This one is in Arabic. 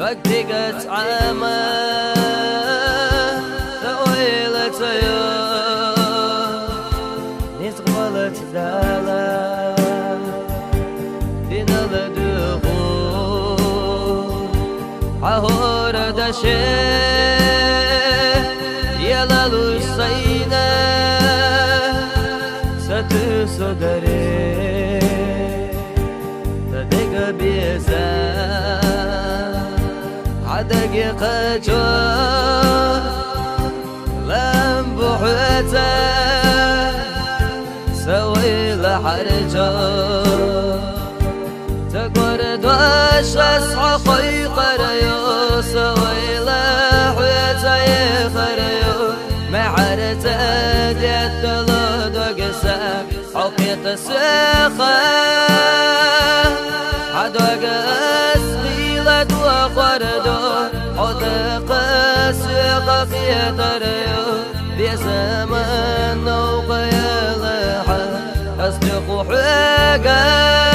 وقتي قد عامة طويلة يوم نتقبلت دالا دينا لدخول عهورة دشي يلا لسينا ستسو دري تدق بيزا دقيقة جوه لم بحوته سوي لحرجه تقرد وشس عقي قريو سوي لحوته يخريو معرته ديت لود وقسا عقيت سيخه عدوك اسقيلت وقردو عدق السيقة في تريو بزمن نوق يلحى أصدق حقا